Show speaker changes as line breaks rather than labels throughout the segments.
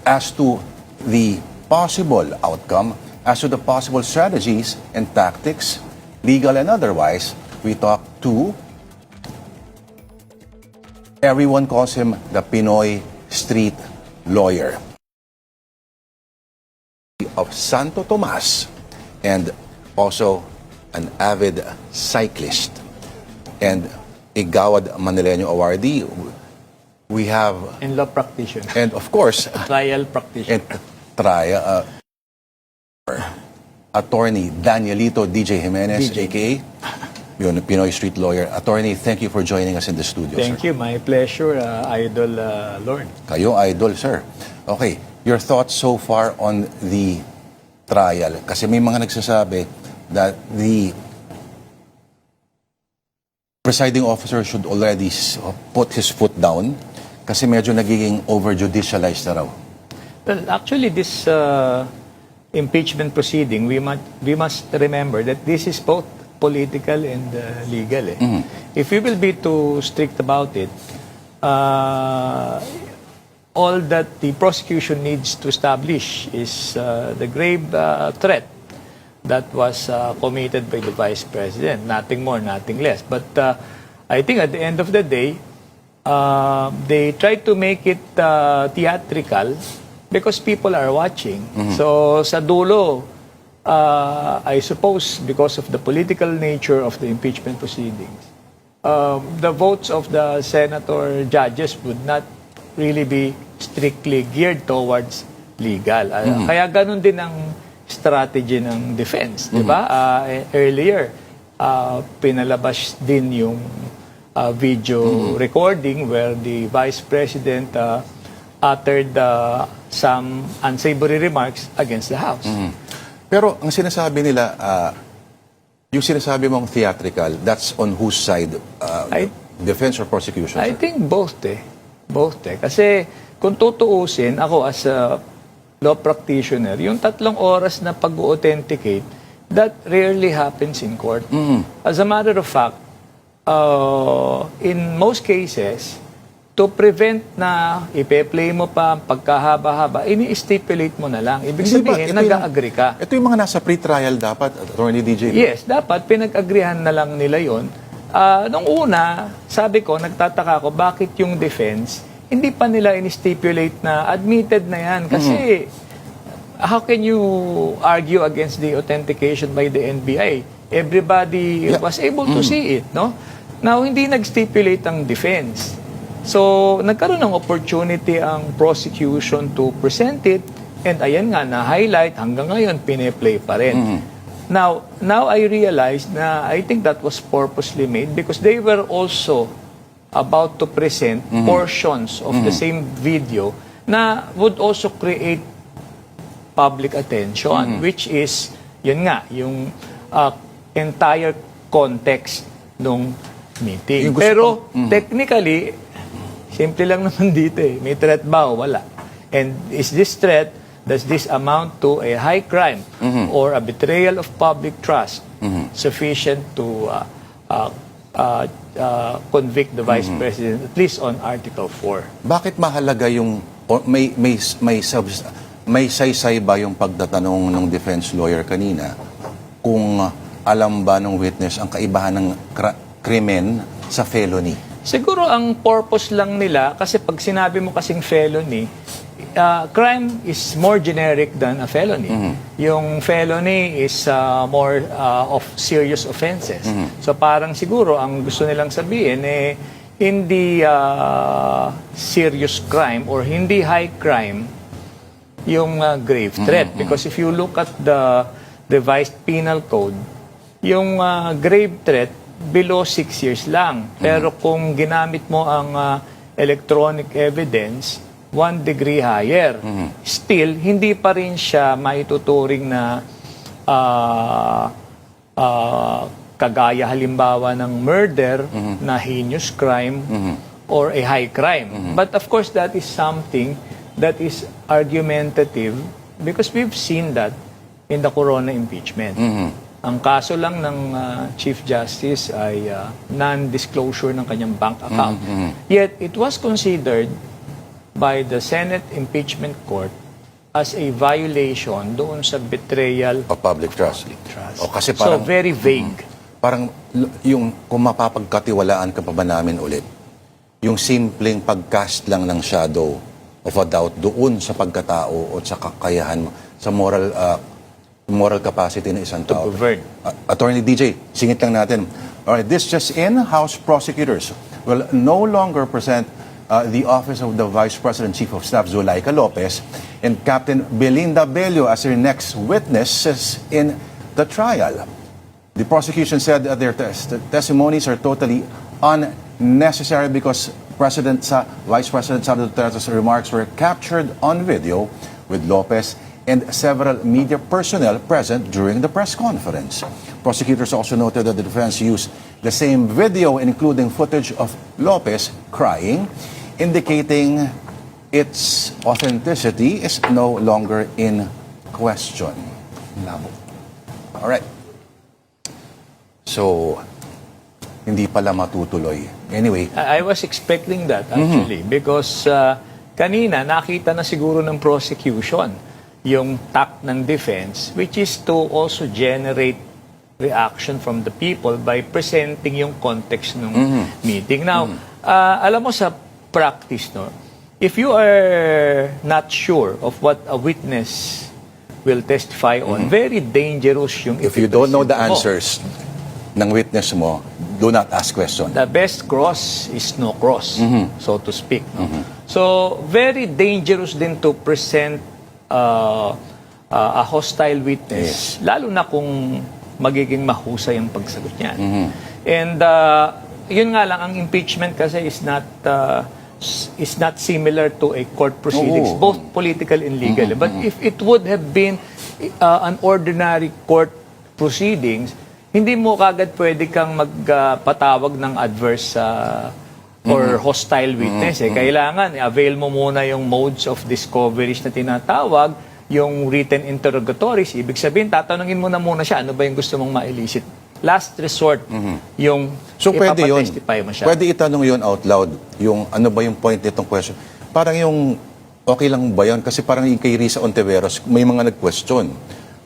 as to the possible outcome, as to the possible strategies and tactics, legal and otherwise. We talk to, everyone calls him the Pinoy street lawyer of Santo Tomas, and also an avid cyclist and a Gawad Manileño awardee. We have,
And law practitioner.
and of course,
Trial practitioner.
and Attorney Danielito DJ Jimenez,
DJ.
aka yun, Pinoy street lawyer. Attorney, thank you for joining us in the studio,
Thank
sir.
you. My pleasure, Idol Lord.
Kayo, idol, sir. Okay, your thoughts so far on the trial? Kasi may mga nagsasabi that the presiding officer should already put his foot down kasi medyo nagiging over-judicialized na raw.
Well, actually, this impeachment proceeding, we must remember that this is both political and legal. If we will be too strict about it, all that the prosecution needs to establish is the grave threat that was committed by the Vice President. Nothing more, nothing less. But I think at the end of the day, they try to make it theatrical because people are watching. So sa dulo, I suppose because of the political nature of the impeachment proceedings, the votes of the senator judges would not really be strictly geared towards legal. Kaya ganun din ang strategy ng defense, di ba? Earlier, pinalabas din yung video recording where the Vice President uttered some unsavory remarks against the House.
Pero ang sinasabi nila, yung sinasabi mong theatrical, that's on whose side? Defense or prosecution?
I
sir?
think both eh. Both eh. Kasi kung tutuusin, ako as a law practitioner, yung 3 oras na pag-authenticate, that rarely happens in court. As a matter of fact, in most cases, to prevent na ipe-play mo pa ang pagkahaba-haba, ini-stipulate mo na lang. Ibig
Hindi ba,
sabihin,
ito
nag-agree ka.
Ito yung mga nasa pre-trial dapat, Attorney DJ?
Yes, dapat pinag-agrihan na lang nila yon. Nung una, sabi ko, nagtataka ko, bakit yung defense, hindi pa nila in-stipulate na admitted na yan. Kasi, how can you argue against the authentication by the NBI? Everybody was able to see it, no? Now, hindi nag-stipulate ang defense. So, nagkaroon ng opportunity ang prosecution to present it, and ayan nga, na-highlight, hanggang ngayon, pine-play pa rin. Now I realized na I think that was purposely made because they were also about to present portions of the same video na would also create public attention, which is, yun nga, yung entire context ng meeting. Pero, technically, simple lang naman dito eh. May threat ba o wala? And is this threat, does this amount to a high crime or a betrayal of public trust sufficient to convict the Vice President, at least on Article 4?
Bakit mahalaga yung, may saysay ba yung pagtatanong ng defense lawyer kanina kung alam ba ng witness ang kaibahan ng krimen sa felony?
Siguro ang purpose lang nila, kasi pag sinabi mo kasing felony, crime is more generic than a felony. Yung felony is more of serious offenses. So parang siguro ang gusto nilang sabihin hindi serious crime or hindi high crime yung grave threat. Because if you look at the revised penal code, yung grave threat below 6 years lang. Pero kung ginamit mo ang electronic evidence, 1 degree higher. Still, hindi pa rin siya maituturing na kagaya halimbawa ng murder na heinous crime or a high crime. But of course, that is something that is argumentative because we've seen that in the Corona impeachment. Ang kaso lang ng Chief Justice ay non-disclosure ng kanyang bank account. Yet, it was considered by the Senate Impeachment Court as a violation doon sa betrayal
O public trust.
trust.
O kasi
So,
parang,
very vague.
parang yung kung mapapagkatiwalaan ka pa ba namin ulit, yung simpleng pag-cast lang ng shadow of a doubt doon sa pagkatao o sa kakayahan mo, sa moral capacity ng isang tao.
govern.
Attorney DJ, singit lang natin. Alright, this just in, House prosecutors will no longer present the office of the Vice President Chief of Staff, Zulaika Lopez, and Captain Belinda Bello as their next witnesses in the trial. The prosecution said that their testimonies are totally unnecessary because Vice President Sara Duterte's remarks were captured on video with Lopez and several media personnel present during the press conference. Prosecutors also noted that the defense used the same video, including footage of Lopez crying, indicating its authenticity is no longer in question. Labo. All right. So, hindi pala matutuloy. Anyway,
I was expecting that actually because kanina nakita na siguro ng prosecution yung tact ng defense, which is to also generate reaction from the people by presenting yung context ng meeting. Now, alam mo sa practice, no, if you are not sure of what a witness will testify on, very dangerous yung
if you don't know the
ipipresent mo.
answers ng witness mo, do not ask questions.
The best cross is no cross, so to speak. No? So, very dangerous din to present a hostile witness, lalo na kung magiging mahusay ang pagsagot niyan. And yun nga lang, ang impeachment kasi is not similar to a court proceedings,
Oo.
both political and legal. But if it would have been an ordinary court proceedings, hindi mo kagad pwede kang magpatawag ng adverse or hostile witness. Kailangan, avail mo muna yung modes of discoveries na tinatawag, yung written interrogatories. Ibig sabihin, tatanungin mo na muna siya, ano ba yung gusto mong ma-elicit? Last resort, yung
So pwede yun.
ipapatestify mo siya.
Pwede itanong yun out loud. Yung ano ba yung point nitong question. Parang yung okay lang ba yun? Kasi parang yung kay Risa Ontiveros, may mga nag-question.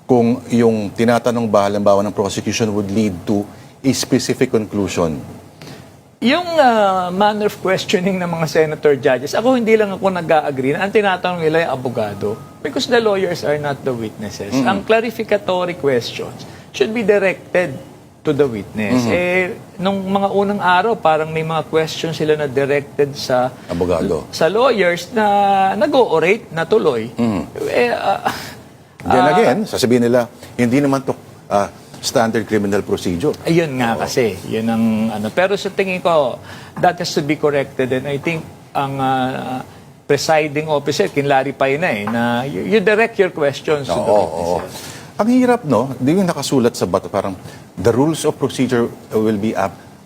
Kung yung tinatanong ba halimbawa ng prosecution would lead to a specific conclusion.
Yung manner of questioning ng mga senator judges, ako hindi lang ako nag-agree na ang tinatanong nila yung abogado because the lawyers are not the witnesses. Ang clarificatory questions should be directed to the witness. Nung mga unang araw, parang may mga questions sila na directed sa
Abogado.
sa lawyers na nag-o-orate na tuloy.
Then again, sasabihin nila, hindi naman to standard criminal procedure.
Ayun nga kasi, yun ang ano. Pero sa tingin ko, that has to be corrected and I think ang presiding officer, kinlarify na na you direct your questions to the
Oo.
witnesses.
Ang hirap, no? Di yung nakasulat sa bato, parang the rules of procedure will be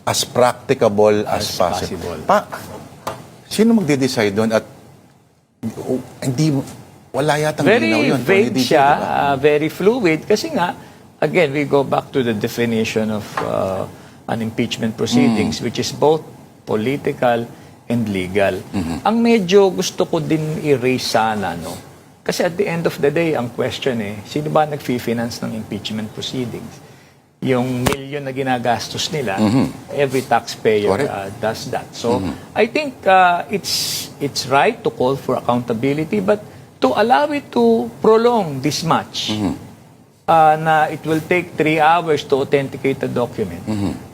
as practicable as possible. Sino magde-decide doon at hindi wala yatang
Very
linaw yun.
vague
Tony,
siya,
diba?
very fluid kasi nga, again, we go back to the definition of an impeachment proceedings which is both political and legal. Ang medyo gusto ko din i-raise sana, no? Kasi at the end of the day, ang question sino ba nag-finance ng impeachment proceedings? Yung million na ginagastos nila, every taxpayer does that. So, I think it's right to call for accountability, but to allow it to prolong this much, na it will take 3 hours to authenticate a document,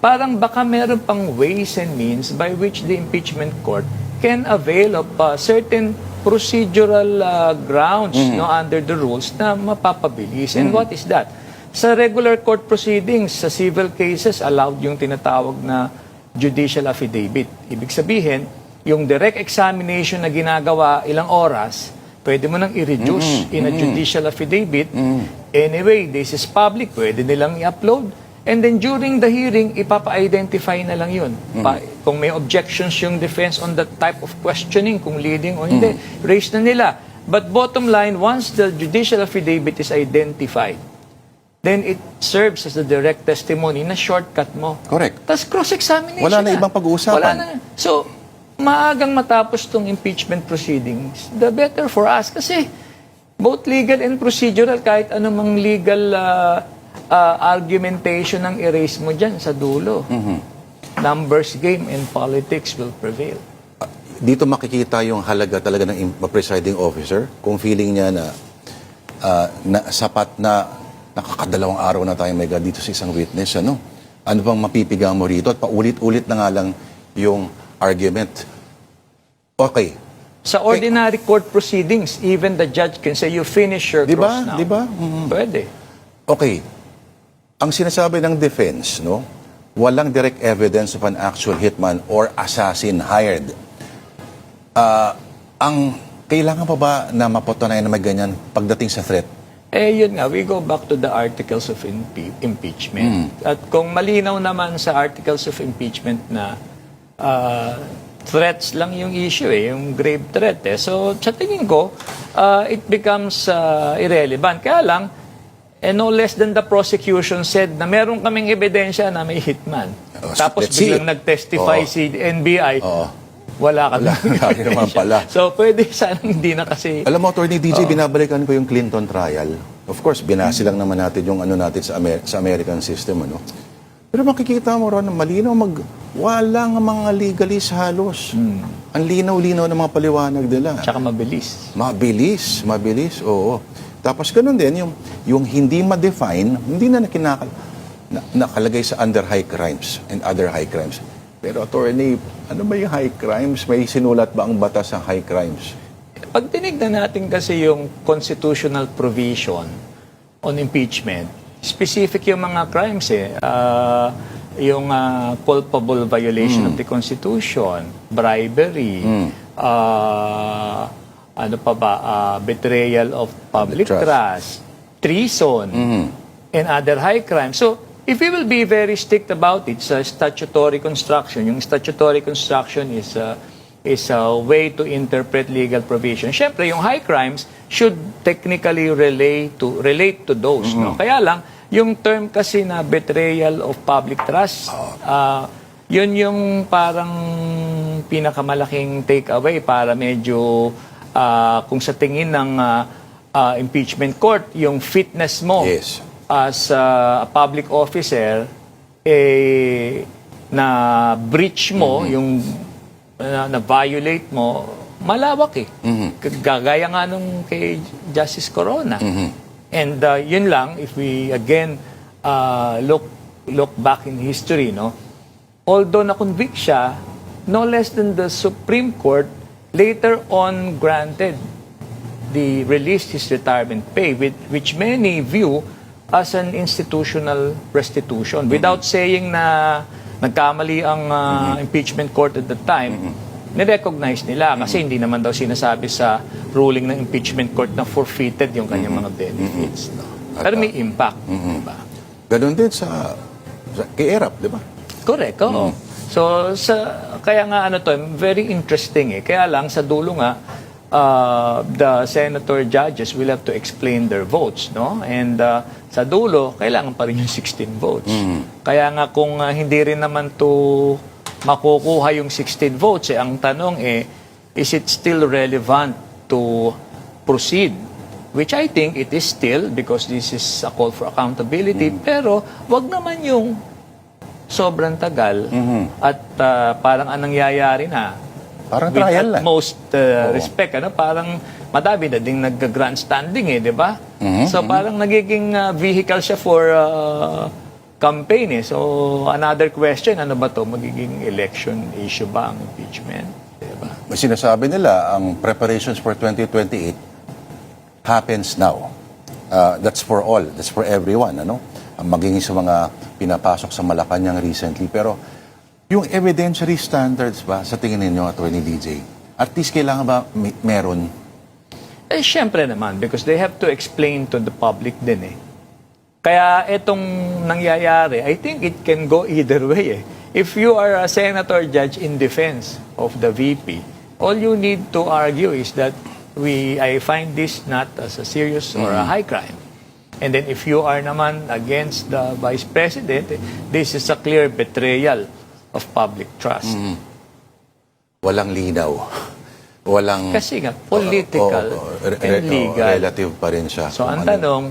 parang baka meron pang ways and means by which the impeachment court can avail of certain procedural grounds under the rules na mapapabilis. And what is that? Sa regular court proceedings, sa civil cases, allowed yung tinatawag na judicial affidavit. Ibig sabihin, yung direct examination na ginagawa ilang oras, pwede mo nang i-reduce in a judicial affidavit. Anyway, this is public, pwede nilang i-upload. And then during the hearing, ipapa-identify na lang yun. Kung may objections yung defense on that type of questioning, kung leading o hindi, raise na nila. But bottom line, once the judicial affidavit is identified, then it serves as a direct testimony na shortcut mo.
Correct.
Tapos cross-examination
Wala na ibang pag-uusapan.
Wala na. So, maagang matapos tong impeachment proceedings, the better for us. Kasi both legal and procedural, kahit anumang legal argumentation ang erase mo dyan sa dulo. Numbers game and politics will prevail.
Dito makikita yung halaga talaga ng presiding officer. Kung feeling niya na sapat na nakakadalawang araw na tayo may dito sa isang witness, ano bang mapipigang mo rito? At paulit-ulit na nga lang yung argument. Okay.
Sa ordinary court proceedings, even the judge can say, you finish your cross now.
Diba?
Pwede.
Okay. Ang sinasabi ng defense, no, walang direct evidence of an actual hitman or assassin hired. Ang kailangan pa ba na mapatunayan na may ganyan pagdating sa threat?
Yun nga, we go back to the articles of impeachment. At kung malinaw naman sa articles of impeachment na threats lang yung issue, yung grave threat. So, sa tingin ko, it becomes irrelevant. Kaya lang, no less than the prosecution said na meron kaming ebidensya na may hitman. Tapos
let's see.
biglang nag-testify si NBI, wala kami.
Wala naman pala.
So, pwede sanang hindi na kasi...
Alam mo, Attorney DJ, binabalikan ko yung Clinton trial. Of course, binasi lang naman natin yung ano natin sa American system, ano. Pero makikita mo ron, malinaw walang mga legalist halos. Ang linaw-linaw ng mga paliwanag nila.
Tsaka mabilis.
Mabilis, oo. Tapos ganun din, yung hindi ma-define, hindi na nakalagay sa under high crimes and other high crimes. Pero attorney, ano ba yung high crimes? May sinulat ba ang batas sa high crimes?
Pag tinignan natin kasi yung constitutional provision on impeachment, specific yung mga crimes yung culpable violation of the Constitution, bribery, ano pa ba, betrayal of public trust, treason, and other high crimes. So, if we will be very strict about it sa statutory construction, yung statutory construction is a way to interpret legal provision. Siyempre, yung high crimes should technically relate to those. No? Kaya lang, yung term kasi na betrayal of public trust, yun yung parang pinakamalaking takeaway para medyo kung sa tingin ng impeachment court, yung fitness mo as a public officer, na breach mo, yung na-violate mo, malawak Gagaya nga nung kay Justice Corona. And yun lang, if we again look back in history, no, although na-convict siya, no less than the Supreme Court later on granted released his retirement pay, which many view as an institutional restitution. Without saying na nagkamali ang impeachment court at the time, nirecognize nila kasi hindi naman daw sinasabi sa ruling ng impeachment court na forfeited yung kanyang mga benefits. No? Pero may impact. Diba?
Ganon din kay ERAP, di ba?
Correct, oo. So, kaya nga very interesting Kaya lang, sa dulo nga, the senator judges will have to explain their votes, no? And sa dulo, kailangan pa rin yung 16 votes. Kaya nga kung hindi rin naman to makukuha yung 16 votes, ang tanong is it still relevant to proceed? Which I think it is still because this is a call for accountability. Pero wag naman yung sobrang tagal at parang anong nangyayari na.
Parang
with
trial lang.
Most respect, parang madami na ding nag-grandstanding di ba? So parang nagiging vehicle siya for campaign So another question, ano ba to? Magiging election issue ba ang impeachment? Diba?
May sinasabi nila, ang preparations for 2028 happens now. That's for all. That's for everyone, ano? Maging sa mga pinapasok sa Malacanang recently. Pero yung evidentiary standards ba, sa tingin ninyo, Attorney DJ, at least kailangan ba meron?
Siyempre naman, because they have to explain to the public din Kaya itong nangyayari, I think it can go either way If you are a senator judge in defense of the VP, all you need to argue is that I find this not as a serious or a high crime. And then if you are naman against the Vice President, this is a clear betrayal of public trust.
walang linaw. Walang...
Kasi nga, political and legal.
Relative pa rin siya.
So, ang
Kung ano.
tanong,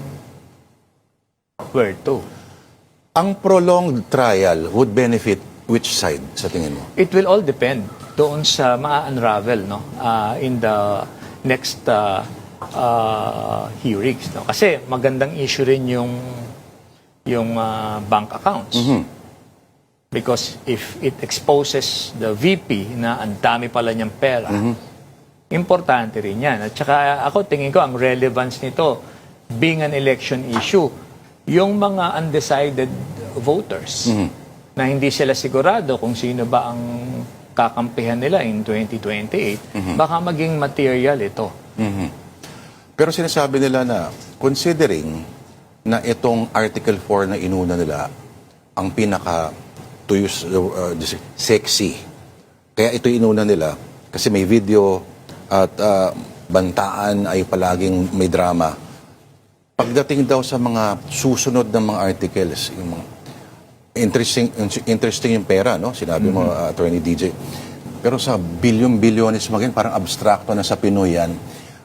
where to?
Ang prolonged trial would benefit which side sa tingin mo?
It will all depend doon sa ma-unravel no? In the next hearings. No? Kasi magandang issue rin yung bank accounts. Because if it exposes the VP na ang dami pala niyang pera, importante rin yan. At saka ako tingin ko ang relevance nito being an election issue, yung mga undecided voters na hindi sila sigurado kung sino ba ang kakampihan nila in 2028, baka maging material ito.
Pero sinasabi nila na considering na itong Article 4 na inuna nila ang pinaka to use sexy. Kaya ito inuna nila kasi may video at bantaan ay palaging may drama. Pagdating daw sa mga susunod na mga articles, yung mga interesting yung pera, no? Sinabi mo, Attorney DJ. Pero sa bilyon-bilyones maging parang abstrakto na sa Pinoy yan.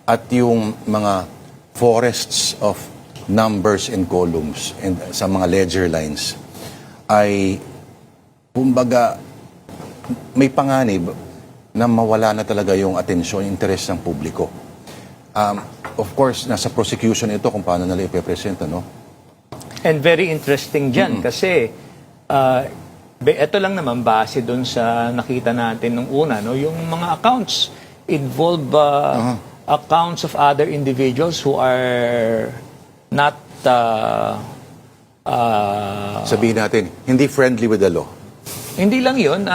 At yung mga forests of numbers and columns and sa mga ledger lines ay kumbaga may panganib na mawala na talaga yung atensyon, interes ng publiko. Of course, nasa prosecution ito kung paano nila ipepresenta, no?
And very interesting dyan kasi ito lang naman base doon sa nakita natin nung una, no? Yung mga accounts involve accounts of other individuals who are not
Sabihin natin, hindi friendly with the law.
hindi lang yun,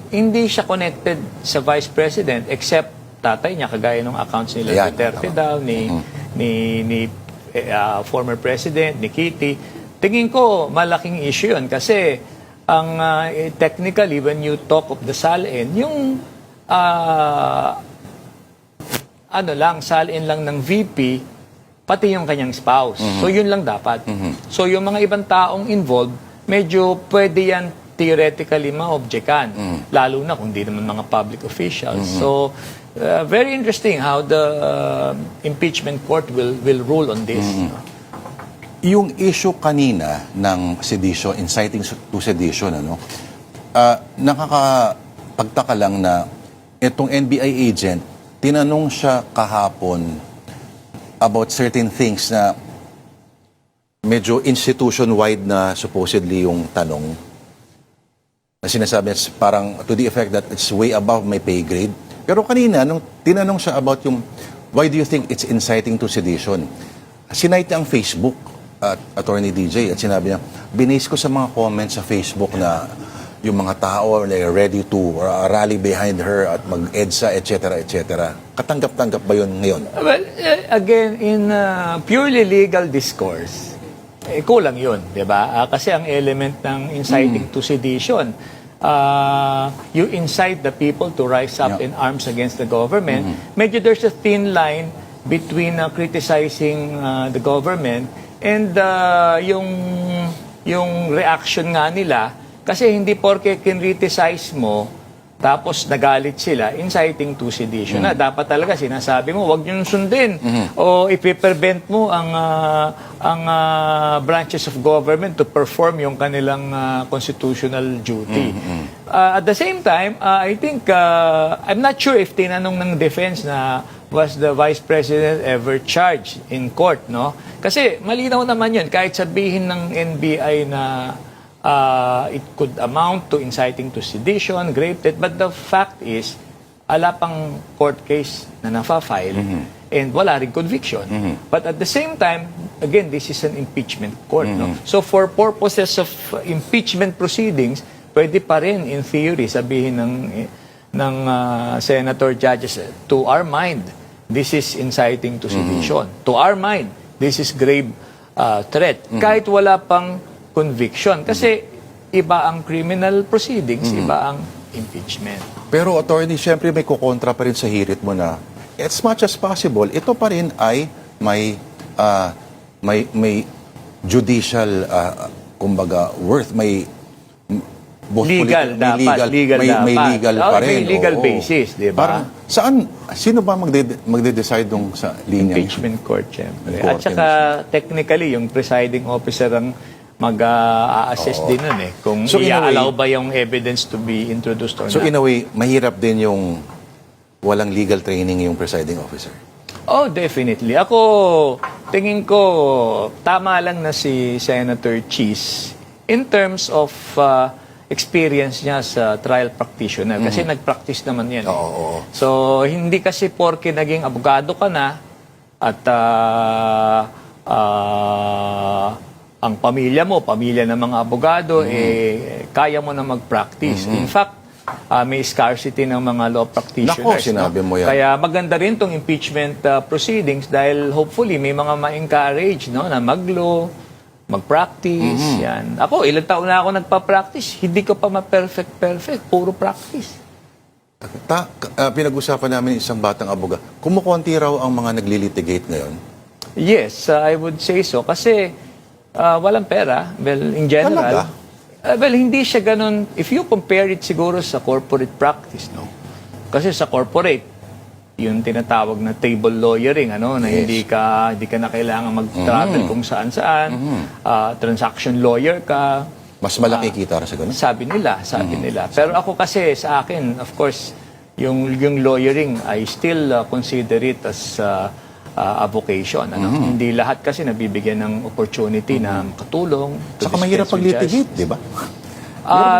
hindi siya connected sa Vice President except tatay niya, kagaya ng accounts nila
Ayan,
Duterte
tama.
daw, ni former President, ni Kitty. Tingin ko, malaking issue yun kasi ang technically, when you talk of the SALN, yung SALN lang ng VP, pati yung kanyang spouse. So, yun lang dapat. So, yung mga ibang taong involved, medyo pwede yan theoretically ma-objectan. Lalo na kung di naman mga public officials. So, very interesting how the impeachment court will rule on this.
Yung issue kanina ng sedition, inciting to sedition, nakakapagtaka lang na itong NBI agent, tinanong siya kahapon about certain things na medyo institution-wide na supposedly yung tanong. Na sinasabi niya, parang to the effect that it's way above my pay grade. Pero kanina, nung tinanong siya about yung, why do you think it's inciting to sedition? Sinite ang Facebook at Attorney DJ at sinabi niya, binase ko sa mga comments sa Facebook na yung mga tao are ready to rally behind her at mag-EDSA, etc., etc. Katanggap-tanggap ba yun ngayon?
Well, again, in purely legal discourse, kulang yun, di ba? Kasi ang element ng inciting to sedition, you incite the people to rise up in arms against the government. Medyo there's a thin line between criticizing the government and yung reaction nga nila. Kasi hindi porke kinriticize mo, tapos nagalit sila, inciting to sedition na. Dapat talaga sinasabi mo, wag niyong sundin. O ipiprevent mo ang branches of government to perform yung kanilang constitutional duty. At the same time, I think, I'm not sure if tinanong ng defense na was the Vice President ever charged in court, no? Kasi malinaw naman yun, kahit sabihin ng NBI na it could amount to inciting to sedition, grave threat, but the fact is, ala pang court case na nafa-file and wala rin conviction. But at the same time, again, this is an impeachment court. No? So for purposes of impeachment proceedings, pwede pa rin, in theory, sabihin ng senator judges, to our mind, this is inciting to sedition. To our mind, this is grave threat. Kahit wala pang conviction. Kasi iba ang criminal proceedings, iba ang impeachment.
Pero attorney, siyempre may kukontra pa rin sa hirit mo na as much as possible, ito pa rin ay may judicial kumbaga worth, may both
Legal
may
dapat, legal
may
dapat.
legal
Oh,
pa
may
rin.
legal
oo.
basis, di ba?
Parang, sino ba magde-decide dong sa linya?
Impeachment court, syempre.
Yung
At
korte
saka, technically, yung presiding officer ang mag-assess din nun eh. Kung
So, in a way-
i-allow ba yung evidence to be introduced or
So
not.
in a way, mahirap din yung walang legal training yung presiding officer.
Oh, definitely. Ako, tingin ko, tama lang na si Senator Cheese in terms of experience niya sa trial practitioner. Kasi nag-practice naman yan.
Oo, oo.
So, hindi kasi porke naging abogado ka na at ang pamilya mo, pamilya ng mga abogado, kaya mo na mag-practice. In fact, may scarcity ng mga law practitioners.
Nako, sinabi mo yan.
Kaya maganda rin tong impeachment proceedings dahil hopefully may mga ma-encourage na mag-law, mag-practice. Yan. Ako, ilang taon na ako nagpa-practice. Hindi ko pa ma-perfect. Puro practice.
Pinag-usapan namin isang batang abogado. Kumukonti raw ang mga naglilitigate ngayon.
Yes, I would say so. Kasi walang pera. Well, in general.
Talaga?
Well, hindi siya ganun. If you compare it siguro sa corporate practice, no? Kasi sa corporate, yung tinatawag na table lawyering, na
Yes.
hindi ka na kailangan mag-travel kung saan-saan. Transaction lawyer ka.
Mas malaki kita sa ganun.
Sabi nila. Pero ako kasi, sa akin, of course, yung lawyering, I still consider it as a vocation. Hindi lahat kasi nabibigyan ng opportunity na makatulong. to
Saka mahirap
dispense with
pag-litigate, di ba?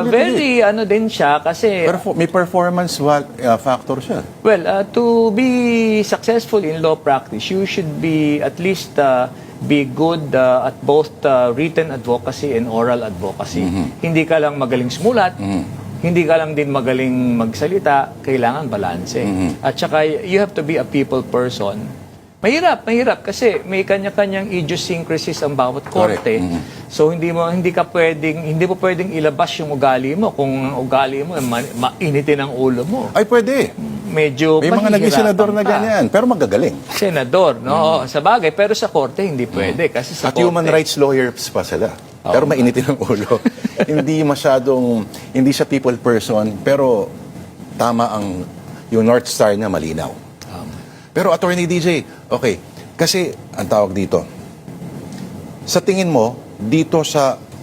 Very din siya kasi,
May performance factor siya.
well, to be successful in law practice, you should be at least be good at both written advocacy and oral advocacy. Hindi ka lang magaling sumulat, hindi ka lang din magaling magsalita, kailangan balanse. At saka you have to be a people person. Mahirap kasi may kanya-kanyang idiosyncrasies ang bawat korte. So hindi mo pwedeng ilabas yung ugali mo kung ang ugali mo mainitin ang ulo mo.
Ay, pwede.
Medyo
May mga naging senador na
mahihirapan ka.
ganyan, pero magagaling.
Senador, no? Sa bagay, pero sa korte hindi pwede kasi sa
At
korte.
human rights lawyers pa sila. Pero mainitin ang ulo. Hindi siya people person, pero tama yung North Star niya malinaw. Pero Attorney DJ, okay, kasi ang tawag dito, sa tingin mo,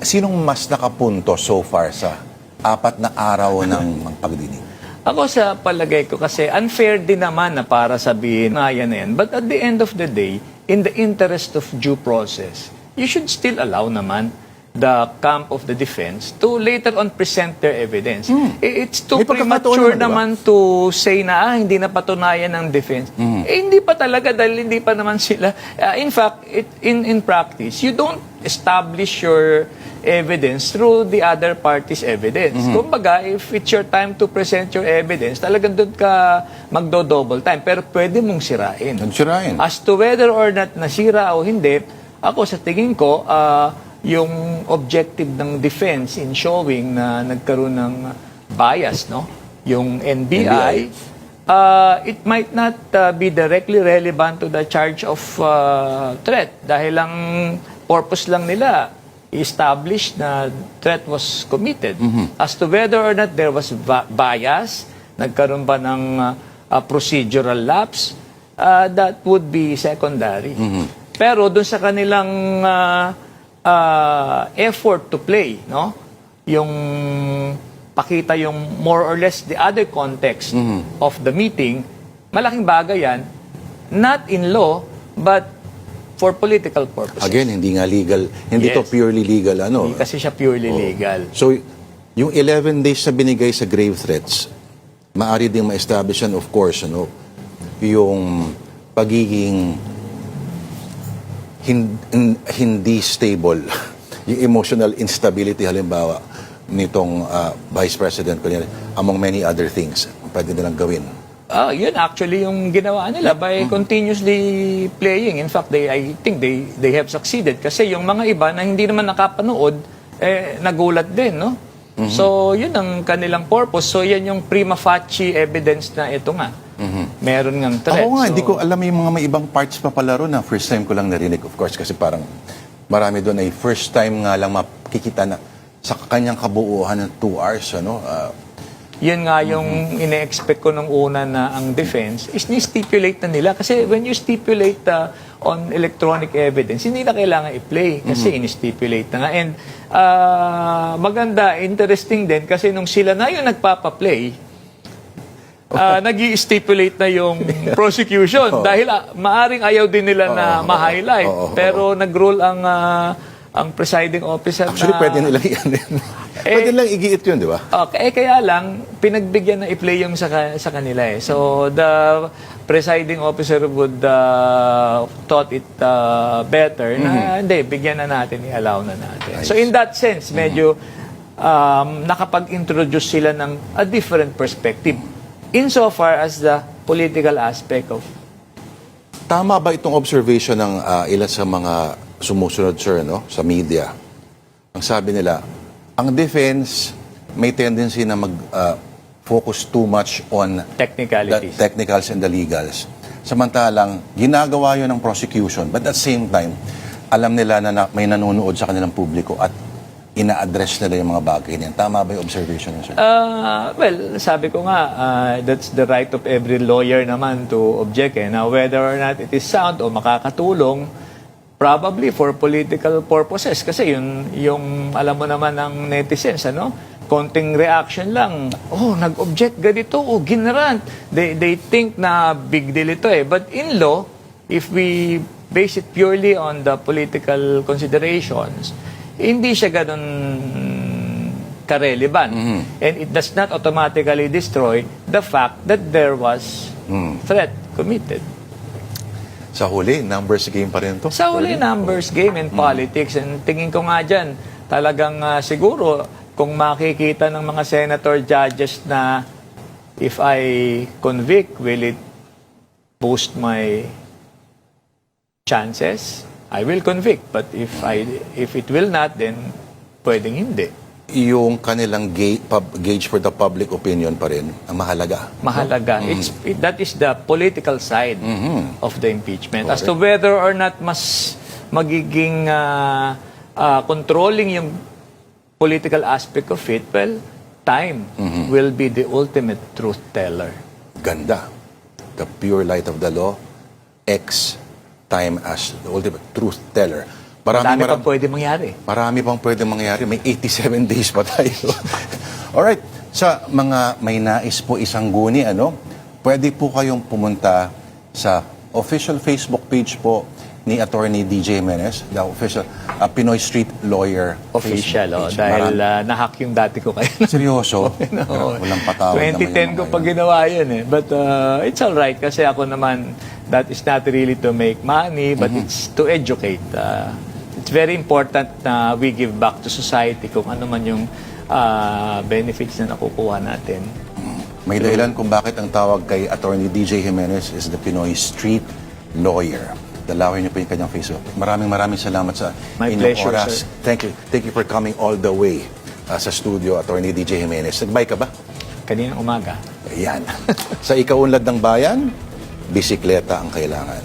sinong mas nakapunto so far sa 4 na araw ng pagdinig?
Ako sa palagay ko kasi unfair din naman na para sabihin na yan. But at the end of the day, in the interest of due process, you should still allow naman the camp of the defense to later on present their evidence. It's too
May pagkakataon
premature
naman,
naman to say na hindi na patunayan ng defense. Hindi pa talaga dahil hindi pa naman sila. In fact, in practice, you don't establish your evidence through the other party's evidence. Kumbaga, if it's your time to present your evidence, talagang doon ka magdo-double time. Pero pwede mong sirain.
Nagsirain.
As to whether or not nasira o hindi, ako sa tingin ko, yung objective ng defense in showing na nagkaroon ng bias, no? Yung NBI, it might not be directly relevant to the charge of threat dahil lang purpose lang nila i-establish na threat was committed. As to whether or not there was bias, nagkaroon ba ng procedural lapse, that would be secondary. Pero doon sa kanilang effort to play, no? Yung pakita yung more or less the other context of the meeting, malaking bagay yan, not in law, but for political purposes.
Again, hindi nga legal. Hindi to
Yes.
purely legal.
Hindi kasi siya purely legal.
So, yung 11 days na binigay sa grave threats, maaari ding ma-establish yan, of course, yung pagiging hindi stable, yung emotional instability, halimbawa, nitong Vice President, among many other things, pwede nilang gawin.
Yun actually yung ginawa nila by continuously playing. In fact, I think they have succeeded kasi yung mga iba na hindi naman nakapanood, nagulat din, no? So, yun ang kanilang purpose. So, yan yung prima facie evidence na ito nga. Meron ngang threat.
Ako nga,
So,
hindi ko alam yung mga may ibang parts pa pala ron na first time ko lang narinig, of course, kasi parang marami doon ay first time nga lang makikita na sa kanyang kabuuan ng 2 hours, ano?
Yun nga yung ine-expect ko nung una na ang defense is ni-stipulate na nila. Kasi when you stipulate on electronic evidence, hindi na kailangan i-play kasi ini-stipulate na nga. And maganda, interesting din kasi nung sila na yung nagpapaplay, nag-i-stipulate na yung prosecution dahil maaring ayaw din nila na ma-highlight. Pero nag-rule ang presiding officer
Actually,
na...
pwede nilang pwede nilang igiit yun, di ba?
Okay, kaya lang, pinagbigyan na i-play yung sa kanila eh. So, the presiding officer would thought it better na hindi, bigyan na natin, i-allow na natin. So, in that sense, medyo nakapag-introduce sila ng a different perspective insofar as the political aspect of...
Tama ba itong observation ng ilan sa mga sumusunod, sir, no, sa media? Ang sabi nila, ang defense may tendency na mag-focus too much on
Technicalities.
the technicals and the legals. Samantalang, ginagawa yun ng prosecution, but at the same time, alam nila na may nanonood sa kanilang publiko at ina-address nila yung mga bagay niyan. Tama ba yung observation niyo, sir?
Well, sabi ko nga, that's the right of every lawyer naman to object. Now, whether or not it is sound o makakatulong, probably for political purposes. Kasi yung alam mo naman ng netizens, ano? Konting reaction lang. Oh, nag-object ganito. Oh, ginrant. They think na big deal ito eh. But in law, if we base it purely on the political considerations, hindi siya ganun ka-relevant. And it does not automatically destroy the fact that there was threat committed.
Sa huli, numbers game pa rin to.
Sa huli, numbers game in politics. And tingin ko nga dyan, talagang siguro, kung makikita ng mga senator judges na if I convict, will it boost my chances? I will convict. But if it will not, then pwedeng hindi.
Yung kanilang gauge for the public opinion pa rin ang mahalaga.
Mahalaga. That is the political side of the impeachment. As to whether or not mas magiging controlling yung political aspect of it, well, time will be the ultimate truth teller.
Ganda. The pure light of the law, time as the ultimate truth teller.
Marami pang pwede mangyari.
Marami pang pwede mangyari. May 87 days pa tayo. Alright. Sa mga may nais po isang guni, pwede po kayong pumunta sa official Facebook page po ni Attorney DJ Jimenez, the official Pinoy Street Lawyer
Official,
Facebook page.
dahil nahack yung dati ko kayo.
Seryoso?
No.
Walang patawad
2010 ko pa ginawa yun eh. But it's alright kasi ako naman, that is not really to make money, but it's to educate. It's very important na we give back to society kung ano man yung benefits na nakukuha natin.
May dahilan kung bakit ang tawag kay Attorney DJ Jimenez is the Pinoy Street Lawyer. Dalawin niyo po yung kanyang Facebook. Maraming salamat sa
My
inyong
pleasure,
oras.
sir.
Thank you for coming all the way sa studio, Attorney DJ Jimenez. Nagbike ka ba?
Kaninang umaga.
Ayan. Sa ikaunlad ng bayan, bisikleta ang kailangan.